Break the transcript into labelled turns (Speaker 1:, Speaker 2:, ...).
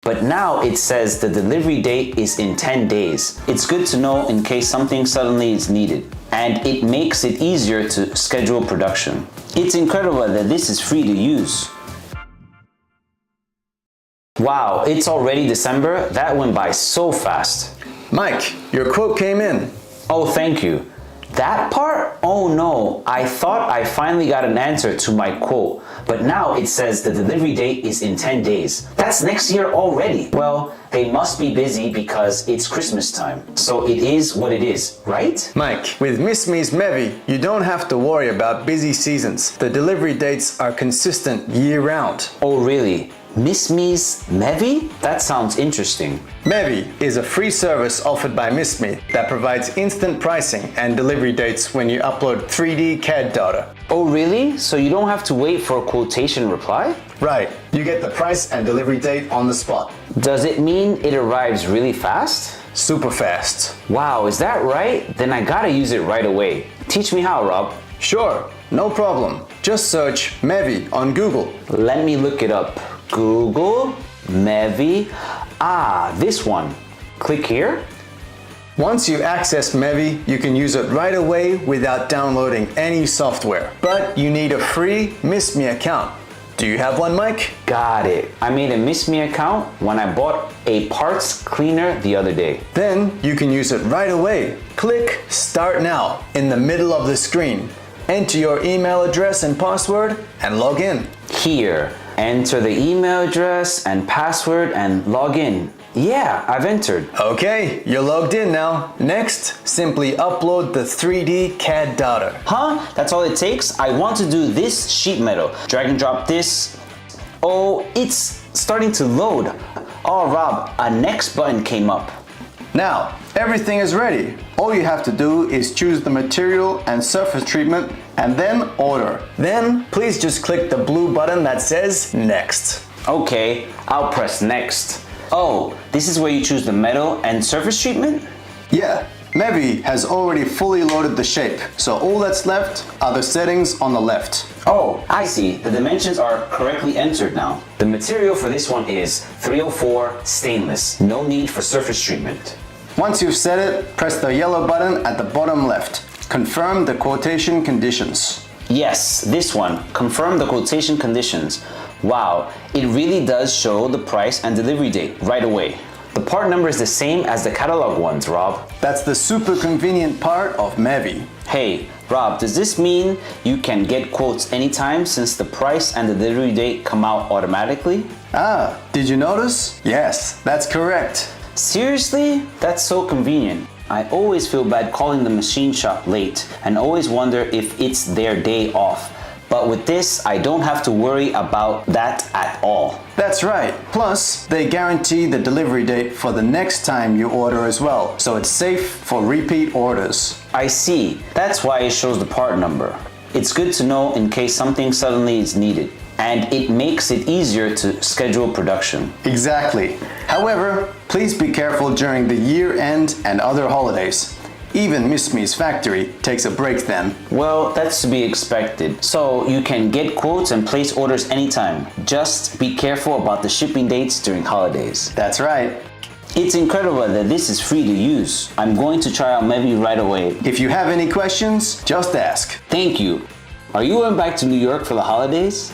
Speaker 1: but now it says the delivery date is in 10 days. It's good to know in case something suddenly is needed, and it makes it easier to schedule production. It's incredible that this is free to use. Wow, it's already December? That went by so fast.
Speaker 2: Mike, your quote came in.
Speaker 1: Oh, thank you. That part? Oh no, I thought I finally got an answer to my quote, but now it says the delivery date is in 10 days. That's next year already. Well, they must be busy because it's Christmas time. So it is what it is, right?
Speaker 2: Mike, with MISUMI's meviy, you don't have to worry about busy seasons. The delivery dates are consistent year-round.
Speaker 1: Oh really? MISUMI's meviy? That sounds interesting.
Speaker 2: meviy is a free service offered by MISUMI that provides instant pricing and delivery dates when you upload 3D CAD data.
Speaker 1: Oh really? So you don't have to wait for a quotation reply?
Speaker 2: Right, you get the price and delivery date on the spot.
Speaker 1: Does it mean it arrives really fast?
Speaker 2: Super fast.
Speaker 1: Wow, is that right? Then I gotta use it right away. Teach me how, Rob.
Speaker 2: Sure, no problem. Just search meviy on Google.
Speaker 1: Let me look it up. Google, meviy. Ah, this one. Click here.
Speaker 2: Once you access meviy, you can use it right away without downloading any software. But you need a free MISUMI account. Do you have one, Mike?
Speaker 1: Got it. I made a MISUMI account when I bought a parts cleaner the other day.
Speaker 2: Then you can use it right away. Click Start Now in the middle of the screen. Enter your email address and password and log in.
Speaker 1: Here, enter the email address and password and log in. Yeah, I've entered.
Speaker 2: Okay, you're logged in now. Next, simply upload the 3D CAD data.
Speaker 1: Huh? That's all it takes? I want to do this sheet metal. Drag and drop this. Oh, it's starting to load. Oh, Rob, a next button came up.
Speaker 2: Now, everything is ready. All you have to do is choose the material and surface treatment and then order. Then, please just click the blue button that says Next.
Speaker 1: Okay, I'll press next. Oh, this is where you choose the metal and surface treatment?
Speaker 2: Yeah, meviy has already fully loaded the shape, so all that's left are the settings on the left.
Speaker 1: Oh, I see. The dimensions are correctly entered now. The material for this one is 304 stainless. No need for surface treatment.
Speaker 2: Once you've set it, press the yellow button at the bottom left. Confirm the quotation conditions.
Speaker 1: Yes, this one. Confirm the quotation conditions. Wow, it really does show the price and delivery date right away. The part number is the same as the catalog ones, Rob.
Speaker 2: That's the super convenient part of meviy.
Speaker 1: Hey, Rob, does this mean you can get quotes anytime since the price and the delivery date come out automatically?
Speaker 2: Ah, did you notice? Yes, that's correct.
Speaker 1: Seriously? That's so convenient. I always feel bad calling the machine shop late and always wonder if it's their day off. But with this, I don't have to worry about that at all.
Speaker 2: That's right. Plus, they guarantee the delivery date for the next time you order as well, so it's safe for repeat orders.
Speaker 1: I see. That's why it shows the part number. It's good to know in case something suddenly is needed, and it makes it easier to schedule production.
Speaker 2: Exactly. However, please be careful during the year-end and other holidays. Even MISUMI's factory takes a break then.
Speaker 1: Well, that's to be expected. So you can get quotes and place orders anytime. Just be careful about the shipping dates during holidays.
Speaker 2: That's right.
Speaker 1: It's incredible that this is free to use. I'm going to try out meviy right away.
Speaker 2: If you have any questions, just ask.
Speaker 1: Thank you. Are you going back to New York for the holidays?